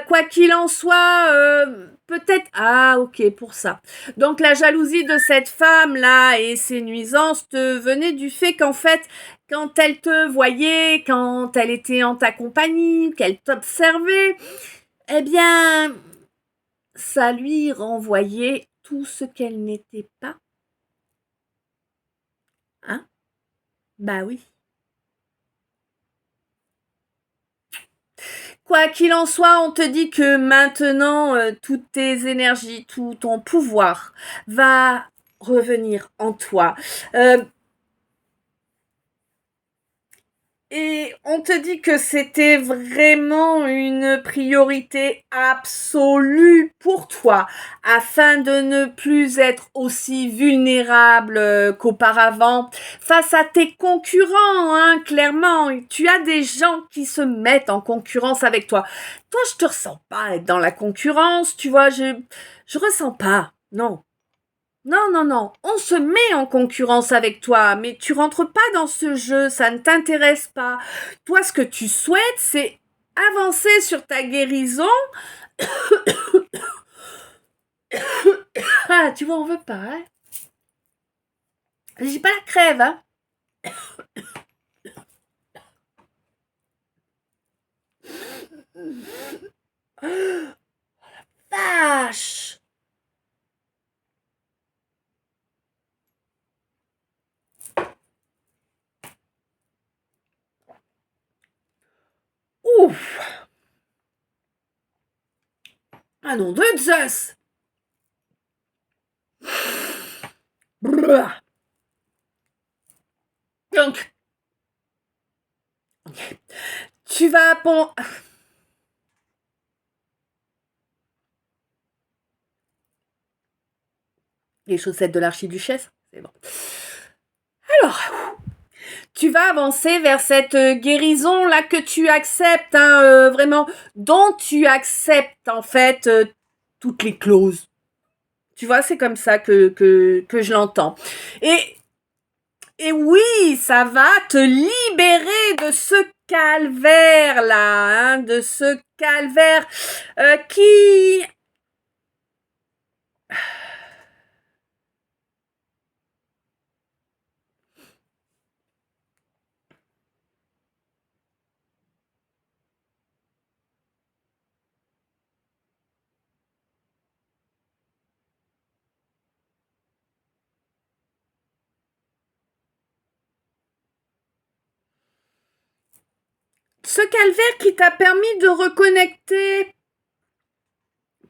Quoi qu'il en soit, peut-être. Ah, ok, pour ça. Donc la jalousie de cette femme-là et ses nuisances te venaient du fait qu'en fait, quand elle te voyait, quand elle était en ta compagnie, qu'elle t'observait, eh bien, ça lui renvoyait tout ce qu'elle n'était pas. Hein? Bah oui. Quoi qu'il en soit, on te dit que maintenant, toutes tes énergies, tout ton pouvoir va revenir en toi. Et on te dit que c'était vraiment une priorité absolue pour toi, afin de ne plus être aussi vulnérable qu'auparavant face à tes concurrents, hein, clairement. Tu as des gens qui se mettent en concurrence avec toi. Toi, je te ressens pas être dans la concurrence, tu vois, je ressens pas. Non. Non, non, non, on se met en concurrence avec toi, mais tu rentres pas dans ce jeu, ça ne t'intéresse pas. Toi, ce que tu souhaites, c'est avancer sur ta guérison. Ah, tu vois, on veut pas, hein. J'ai pas la crève, hein. Vache. Ouf. Ah non, de Zeus. Donc, tu vas Les chaussettes de l'archiduchesse, c'est bon. Alors, tu vas avancer vers cette guérison là que tu acceptes, hein, vraiment, dont tu acceptes en fait toutes les clauses. Tu vois, c'est comme ça que je l'entends. Et oui, ça va te libérer de ce calvaire là, hein, de ce calvaire qui... Ce calvaire qui t'a permis de reconnecter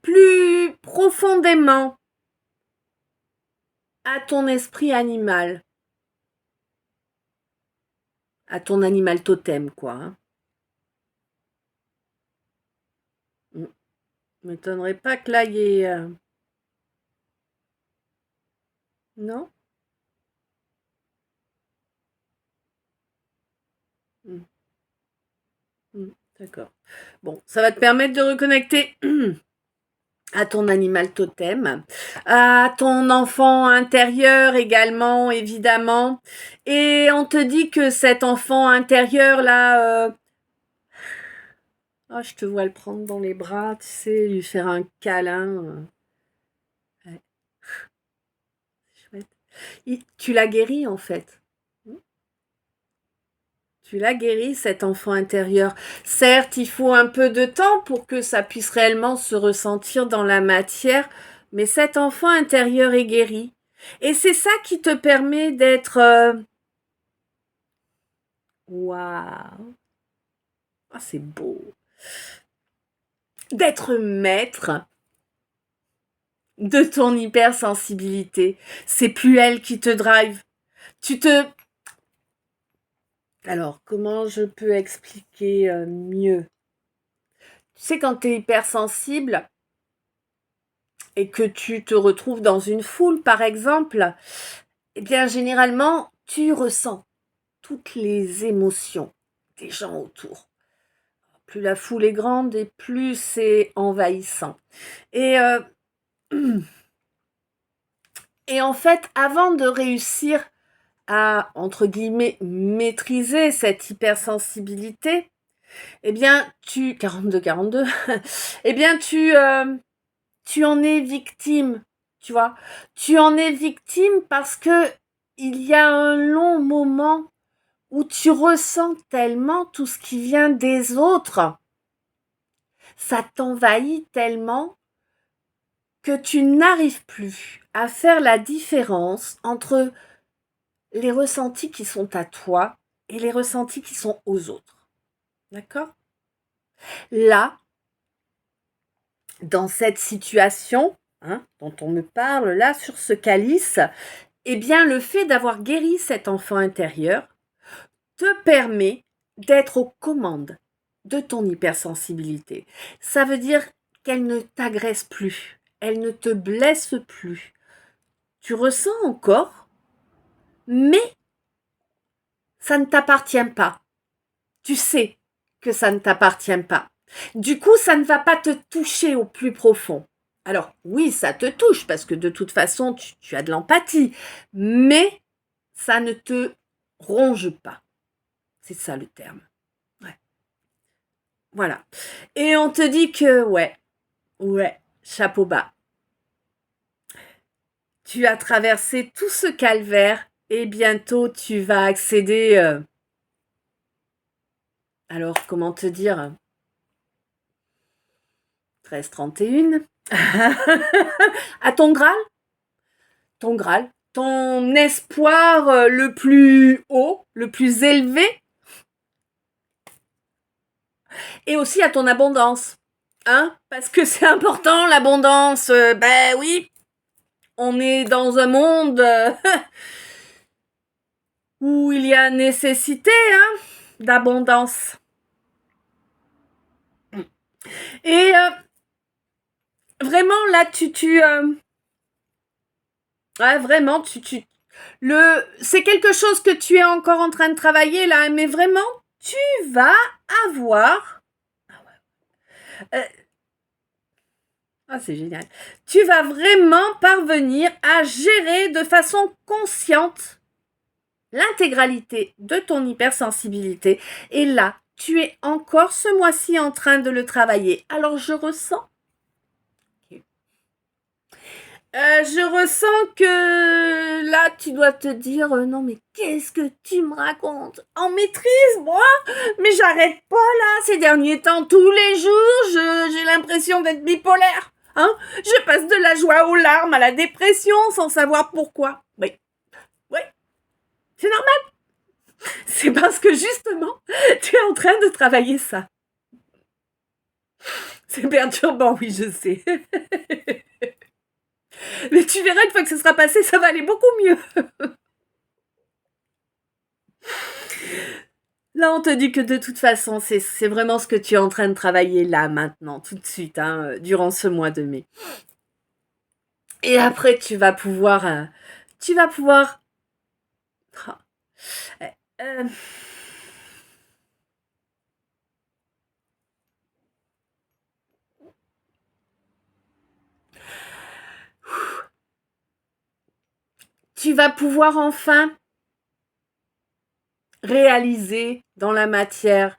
plus profondément à ton esprit animal, à ton animal totem, quoi. Hein. M'étonnerait pas que là, il y ait... Non. D'accord. Bon, ça va te permettre de reconnecter à ton animal totem, à ton enfant intérieur également, évidemment. Et on te dit que cet enfant intérieur là, oh, je te vois le prendre dans les bras, tu sais, lui faire un câlin. Ouais. Chouette. Tu l'as guéri en fait. Tu l'as guéri, cet enfant intérieur. Certes, il faut un peu de temps pour que ça puisse réellement se ressentir dans la matière, mais cet enfant intérieur est guéri. Et c'est ça qui te permet d'être... Waouh! Ah, c'est beau! D'être maître de ton hypersensibilité. C'est plus elle qui te drive. Tu te... Alors, comment je peux expliquer mieux? Tu sais, quand tu es hypersensible, et que tu te retrouves dans une foule, par exemple, eh bien, généralement, tu ressens toutes les émotions des gens autour. Plus la foule est grande et plus c'est envahissant. Et, et en fait, avant de réussir à, entre guillemets, maîtriser cette hypersensibilité, eh bien, 42, eh bien, tu en es victime, tu vois. Tu en es victime parce que il y a un long moment où tu ressens tellement tout ce qui vient des autres. Ça t'envahit tellement que tu n'arrives plus à faire la différence entre les ressentis qui sont à toi et les ressentis qui sont aux autres. D'accord? Là, dans cette situation, dont on me parle là sur ce calice, eh bien, le fait d'avoir guéri cet enfant intérieur te permet d'être aux commandes de ton hypersensibilité. Ça veut dire qu'elle ne t'agresse plus, elle ne te blesse plus. Tu ressens encore, mais ça ne t'appartient pas. Tu sais que ça ne t'appartient pas. Du coup, ça ne va pas te toucher au plus profond. Alors, oui, ça te touche parce que de toute façon, tu as de l'empathie, mais ça ne te ronge pas. C'est ça le terme. Ouais. Voilà. Et on te dit que, ouais, chapeau bas. Tu as traversé tout ce calvaire et bientôt tu vas accéder... alors, comment te dire 1331 à ton Graal. Ton Graal. Ton espoir le plus haut, le plus élevé. Et aussi à ton abondance. Hein? Parce que c'est important, l'abondance. Ben oui, on est dans un monde où il y a nécessité d'abondance. Et vraiment, là, Ouais, vraiment, c'est quelque chose que tu es encore en train de travailler là, mais vraiment, tu vas avoir. euh, c'est génial. Tu vas vraiment parvenir à gérer de façon consciente l'intégralité de ton hypersensibilité. Et là, tu es encore ce mois-ci en train de le travailler. Alors, je ressens que là, tu dois te dire non, mais qu'est-ce que tu me racontes? En maîtrise, moi? Mais j'arrête pas là, ces derniers temps, tous les jours, j'ai l'impression d'être bipolaire. Hein? Je passe de la joie aux larmes, à la dépression, sans savoir pourquoi. Oui, oui, c'est normal. C'est parce que justement, tu es en train de travailler ça. C'est perturbant, oui, je sais. Mais tu verras, une fois que ce sera passé, ça va aller beaucoup mieux. Là, on te dit que de toute façon, c'est vraiment ce que tu es en train de travailler là, maintenant, tout de suite, hein, durant ce mois de mai. Et après, tu vas pouvoir... Ah, euh, tu vas pouvoir enfin réaliser dans la matière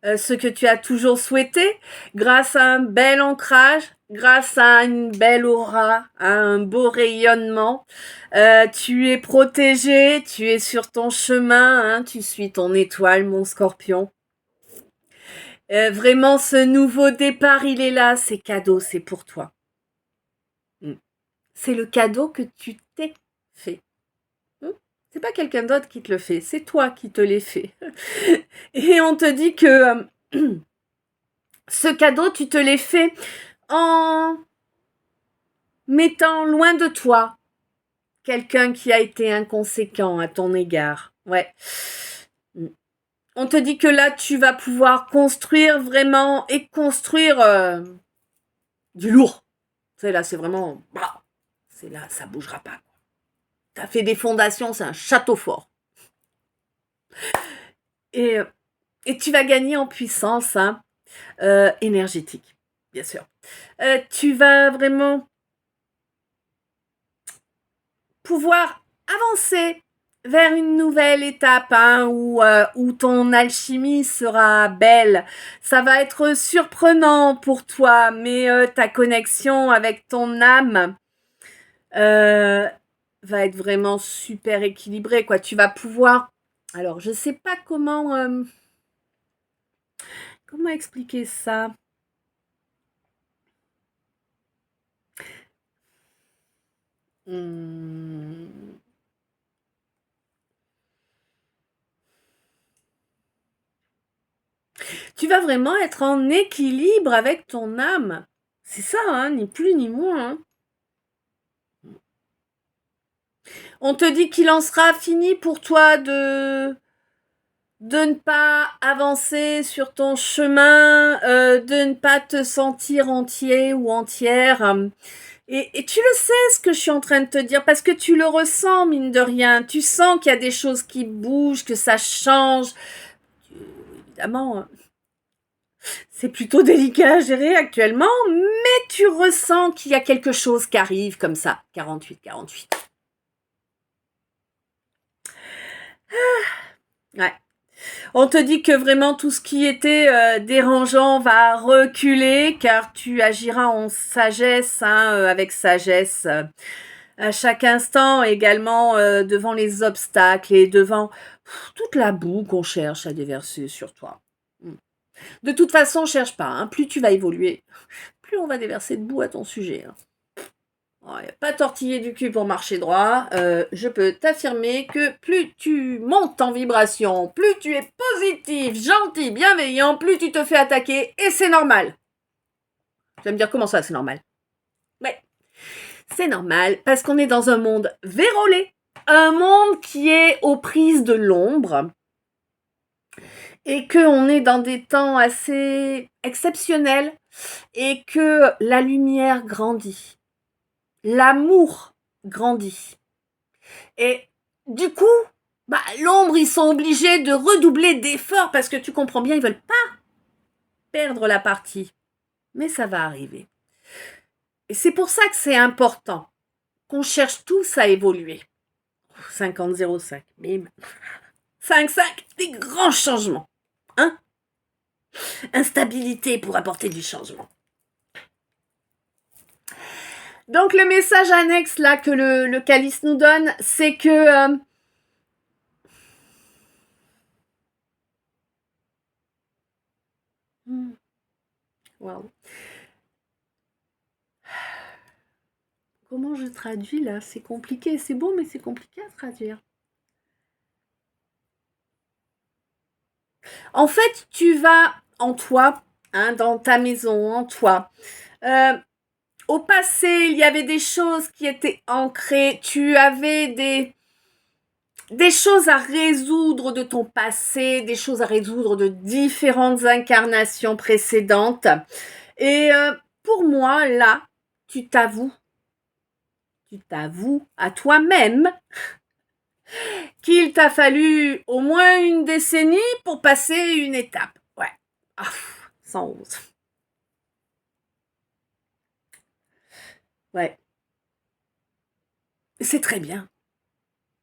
ce que tu as toujours souhaité, grâce à un bel ancrage, grâce à une belle aura, à un beau rayonnement. Tu es protégé, tu es sur ton chemin, hein, tu suis ton étoile, mon scorpion. Vraiment, ce nouveau départ, il est là, c'est cadeau, c'est pour toi. C'est le cadeau que tu t'es fait. C'est pas quelqu'un d'autre qui te le fait, c'est toi qui te l'es fait. Et on te dit que ce cadeau, tu te l'es fait en mettant loin de toi quelqu'un qui a été inconséquent à ton égard. Ouais. On te dit que là, tu vas pouvoir construire vraiment et construire du lourd. Tu sais, là, c'est vraiment... C'est là, ça bougera pas. T'as fait des fondations, c'est un château fort. Et tu vas gagner en puissance énergétique, bien sûr. Tu vas vraiment pouvoir avancer vers une nouvelle étape où ton alchimie sera belle. Ça va être surprenant pour toi, mais ta connexion avec ton âme va être vraiment super équilibrée, quoi. Tu vas pouvoir... Alors, je sais pas comment expliquer ça. Tu vas vraiment être en équilibre avec ton âme. C'est ça, hein, ni plus ni moins. Hein. On te dit qu'il en sera fini pour toi de ne pas avancer sur ton chemin, de ne pas te sentir entier ou entière. Et tu le sais ce que je suis en train de te dire, parce que tu le ressens, mine de rien. Tu sens qu'il y a des choses qui bougent, que ça change. Évidemment, c'est plutôt délicat à gérer actuellement, mais tu ressens qu'il y a quelque chose qui arrive comme ça. 48. Ouais. On te dit que vraiment tout ce qui était dérangeant va reculer, car tu agiras en sagesse, avec sagesse, à chaque instant, également devant les obstacles et devant toute la boue qu'on cherche à déverser sur toi. De toute façon, cherche pas, hein. Plus tu vas évoluer, plus on va déverser de boue à ton sujet. Hein. Ouais, pas tortiller du cul pour marcher droit. Je peux t'affirmer que plus tu montes en vibration, plus tu es positif, gentil, bienveillant, plus tu te fais attaquer et c'est normal. Tu vas me dire comment ça, c'est normal? Ouais, c'est normal parce qu'on est dans un monde vérolé, un monde qui est aux prises de l'ombre et qu'on est dans des temps assez exceptionnels et que la lumière grandit. L'amour grandit. Et du coup, l'ombre, ils sont obligés de redoubler d'efforts parce que tu comprends bien, ils veulent pas perdre la partie. Mais ça va arriver. Et c'est pour ça que c'est important qu'on cherche tous à évoluer. 50-05, bim. 5-5, des grands changements. Hein? Instabilité pour apporter du changement. Donc le message annexe là que le calice nous donne, c'est que wow. Comment je traduis là? C'est compliqué, c'est beau mais c'est compliqué à traduire. En fait, tu vas en toi, dans ta maison, en toi. Au passé, il y avait des choses qui étaient ancrées, tu avais des choses à résoudre de ton passé, des choses à résoudre de différentes incarnations précédentes. Et pour moi, là, tu t'avoues à toi-même qu'il t'a fallu au moins une décennie pour passer une étape. Ouais. 111. Ouais. C'est très bien.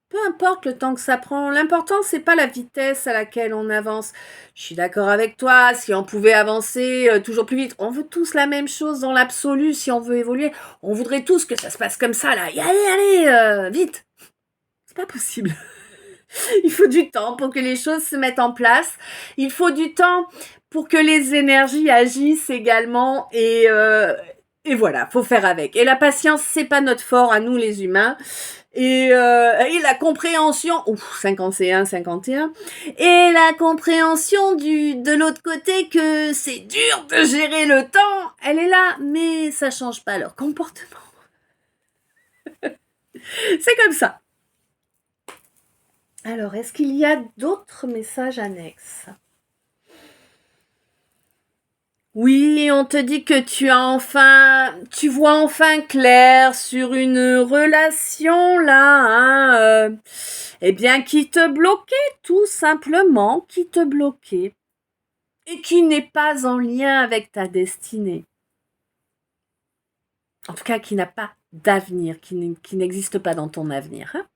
Peu importe le temps que ça prend, l'important c'est pas la vitesse à laquelle on avance. Je suis d'accord avec toi, si on pouvait avancer toujours plus vite, on veut tous la même chose dans l'absolu, si on veut évoluer, on voudrait tous que ça se passe comme ça là, et allez, vite. C'est pas possible. Il faut du temps pour que les choses se mettent en place, il faut du temps pour que les énergies agissent également et voilà, faut faire avec. Et la patience, c'est pas notre fort à nous les humains. Et la compréhension, 51, et la compréhension de l'autre côté que c'est dur de gérer le temps, elle est là, mais ça change pas leur comportement. C'est comme ça. Alors, est-ce qu'il y a d'autres messages annexes? Oui, on te dit que tu vois enfin clair sur une relation là, eh bien qui te bloquait tout simplement, qui te bloquait et qui n'est pas en lien avec ta destinée. En tout cas, qui n'a pas d'avenir, qui n'existe pas dans ton avenir. Hein.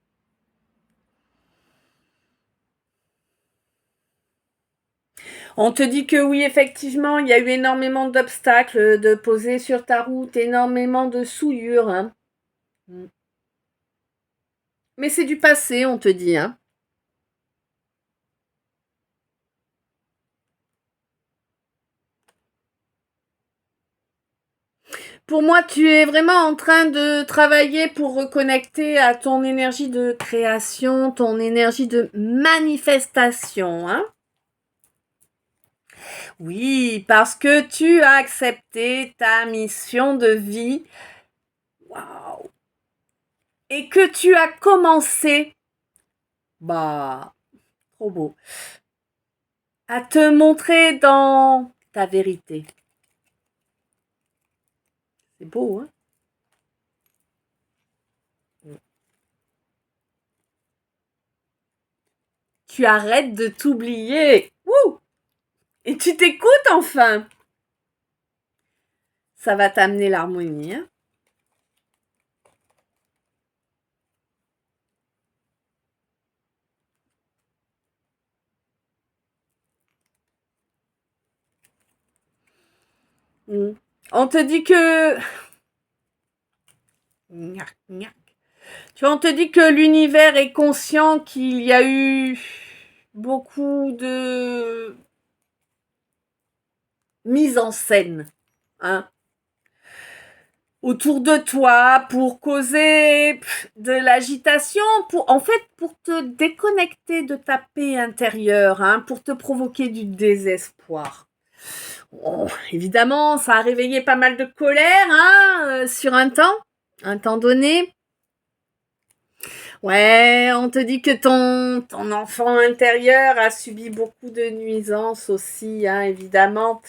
On te dit que oui, effectivement, il y a eu énormément d'obstacles de poser sur ta route, énormément de souillures. Hein. Mais c'est du passé, on te dit. Hein. Pour moi, tu es vraiment en train de travailler pour reconnecter à ton énergie de création, ton énergie de manifestation. Hein. Oui, parce que tu as accepté ta mission de vie. Waouh! Et que tu as commencé, trop beau, à te montrer dans ta vérité. C'est beau, hein? Tu arrêtes de t'oublier. Wouh! Et tu t'écoutes enfin. Ça va t'amener l'harmonie. Hein? On te dit que... On te dit que l'univers est conscient qu'il y a eu beaucoup de mise en scène. Hein, autour de toi pour causer de l'agitation, pour te déconnecter de ta paix intérieure, hein, pour te provoquer du désespoir. Oh, évidemment, ça a réveillé pas mal de colère hein, sur un temps donné. Ouais, on te dit que ton enfant intérieur a subi beaucoup de nuisances aussi, hein, évidemment.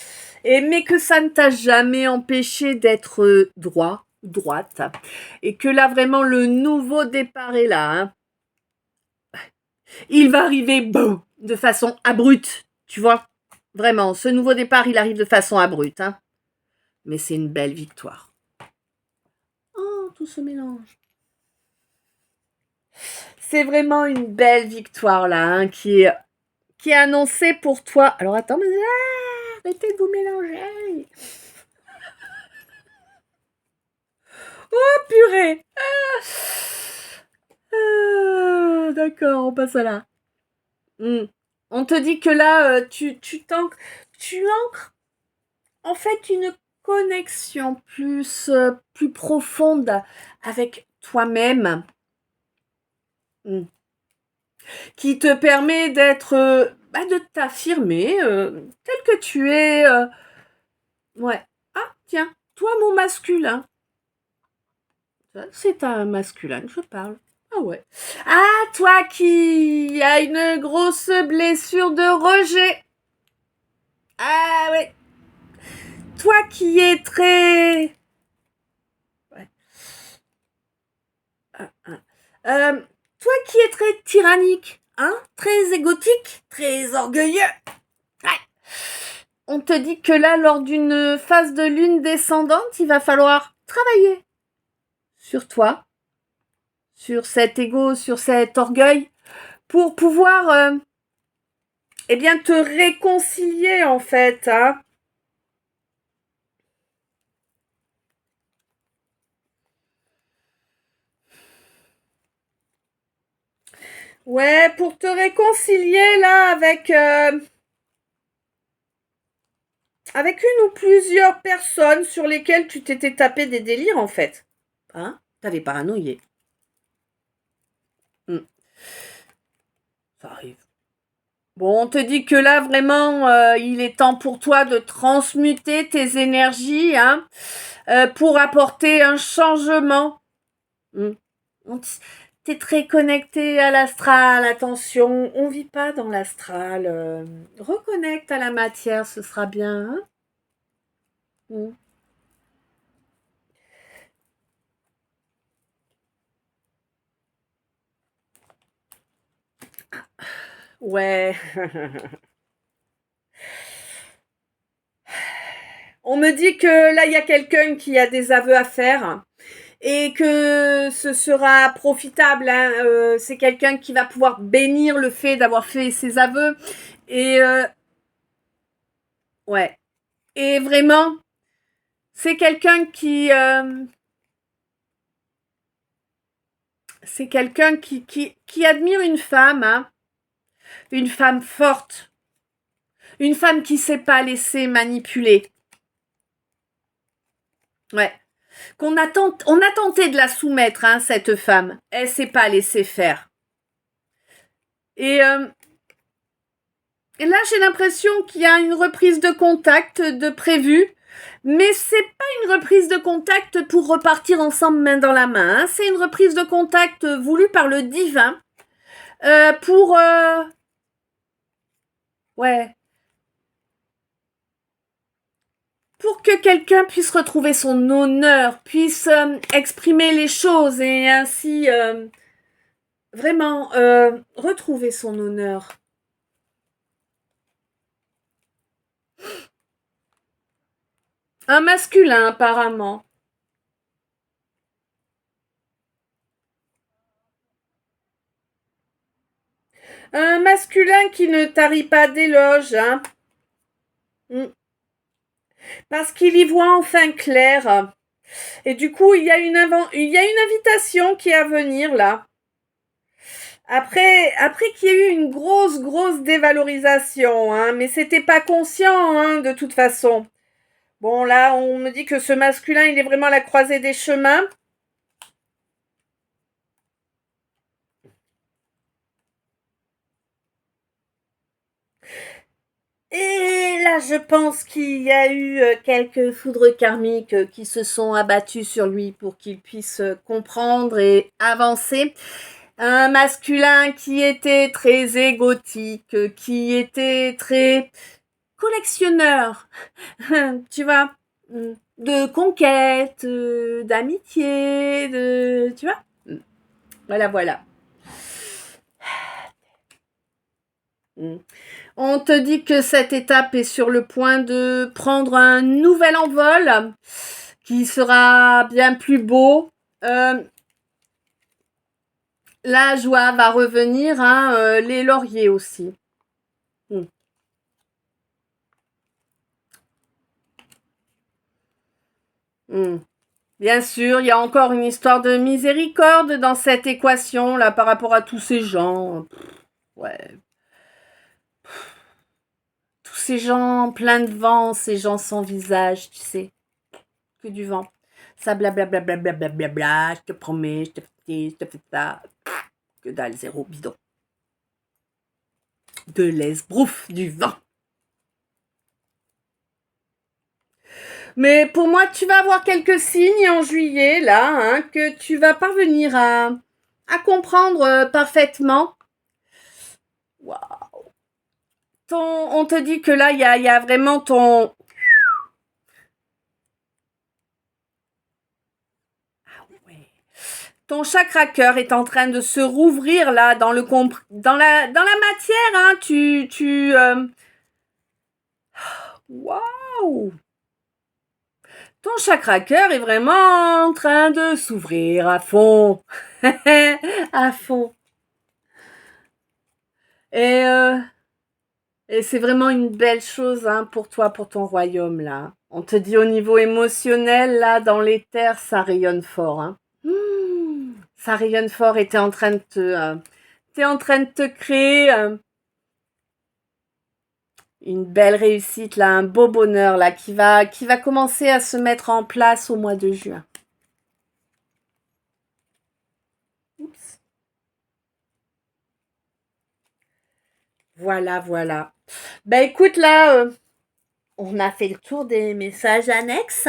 Mais que ça ne t'a jamais empêché d'être droit, droite. Et que là, vraiment, le nouveau départ est là. Hein. Il va arriver, boum, de façon abrupte, tu vois. Vraiment, ce nouveau départ, il arrive de façon abrupte. Hein. Mais c'est une belle victoire. Oh, tout se mélange. C'est vraiment une belle victoire là, hein, qui est annoncée pour toi. Alors attends, mais arrêtez de vous mélanger. Oh purée. D'accord, on passe à là. On te dit que là, tu ancres en fait une connexion plus profonde avec toi-même. Qui te permet d'être, de t'affirmer tel que tu es. Ouais. Ah, tiens, toi, mon masculin. C'est un masculin que je parle. Ah ouais. Ah, toi qui as une grosse blessure de rejet. Ah ouais. Toi qui es très... Ouais. Toi qui es très tyrannique, hein, très égotique, très orgueilleux. Ouais. On te dit que là, lors d'une phase de lune descendante, il va falloir travailler sur toi, sur cet ego, sur cet orgueil, pour pouvoir te réconcilier en fait. Hein. Ouais, pour te réconcilier là avec une ou plusieurs personnes sur lesquelles tu t'étais tapé des délires en fait. Hein? T'avais paranoïé. Ça arrive. Bon, on te dit que là, vraiment, il est temps pour toi de transmuter tes énergies hein, pour apporter un changement. T'es très connecté à l'astral, attention, on vit pas dans l'astral. Reconnecte à la matière, ce sera bien. Hein. Ouais. On me dit que là, il y a quelqu'un qui a des aveux à faire et que ce sera profitable. Hein. C'est quelqu'un qui va pouvoir bénir le fait d'avoir fait ses aveux. Et ouais. Et vraiment, c'est quelqu'un qui... c'est quelqu'un qui admire une femme, hein. Une femme forte. Une femme qui ne s'est pas laisser manipuler. Ouais. On a tenté de la soumettre, hein, cette femme. Elle s'est pas laissée faire. Et là, j'ai l'impression qu'il y a une reprise de contact de prévue. Mais c'est pas une reprise de contact pour repartir ensemble main dans la main. Hein. C'est une reprise de contact voulue par le divin pour... ouais. Pour que quelqu'un puisse retrouver son honneur, puisse exprimer les choses et ainsi vraiment retrouver son honneur. Un masculin apparemment. Un masculin qui ne tarit pas d'éloges, hein. Parce qu'il y voit enfin clair. Et du coup, il y a une invitation qui est à venir là. Après qu'il y ait eu une grosse dévalorisation, hein, mais c'était pas conscient, hein, de toute façon. Bon, là, on me dit que ce masculin, il est vraiment à la croisée des chemins. Et là, je pense qu'il y a eu quelques foudres karmiques qui se sont abattues sur lui pour qu'il puisse comprendre et avancer. Un masculin qui était très égotique, qui était très collectionneur, tu vois, de conquête, d'amitié, tu vois? Voilà, voilà. On te dit que cette étape est sur le point de prendre un nouvel envol qui sera bien plus beau. La joie va revenir, hein, les lauriers aussi. Bien sûr, il y a encore une histoire de miséricorde dans cette équation là par rapport à tous ces gens. Ouais. Tous ces gens pleins de vent, ces gens sans visage, tu sais. Que du vent. Ça blablabla, blablabla, je te promets, je te fais ci, je te fais ça. Que dalle, zéro bidon. De l'esbrouf, du vent. Mais pour moi, tu vas avoir quelques signes en juillet, là, hein, que tu vas parvenir à comprendre parfaitement. Waouh. On te dit que là, il y a vraiment ton... Ton chakra cœur est en train de se rouvrir là dans dans la matière, hein. Waouh. Ton chakra cœur est vraiment en train de s'ouvrir à fond. À fond. Et, et c'est vraiment une belle chose, hein, pour toi, pour ton royaume, là. On te dit au niveau émotionnel, là, dans l'éther, ça rayonne fort, hein. Ça rayonne fort et t'es en train de te créer une belle réussite, là, un beau bonheur, là, qui va commencer à se mettre en place au mois de juin. Oups. Voilà, voilà. Ben écoute, là, on a fait le tour des messages annexes.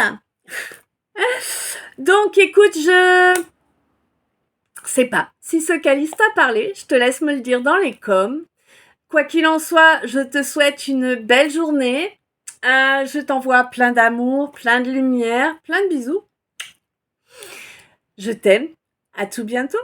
Donc écoute, je sais pas si ce calice t'a parlé, je te laisse me le dire dans les coms. Quoi qu'il en soit, je te souhaite une belle journée. Je t'envoie plein d'amour, plein de lumière, plein de bisous. Je t'aime. À tout bientôt.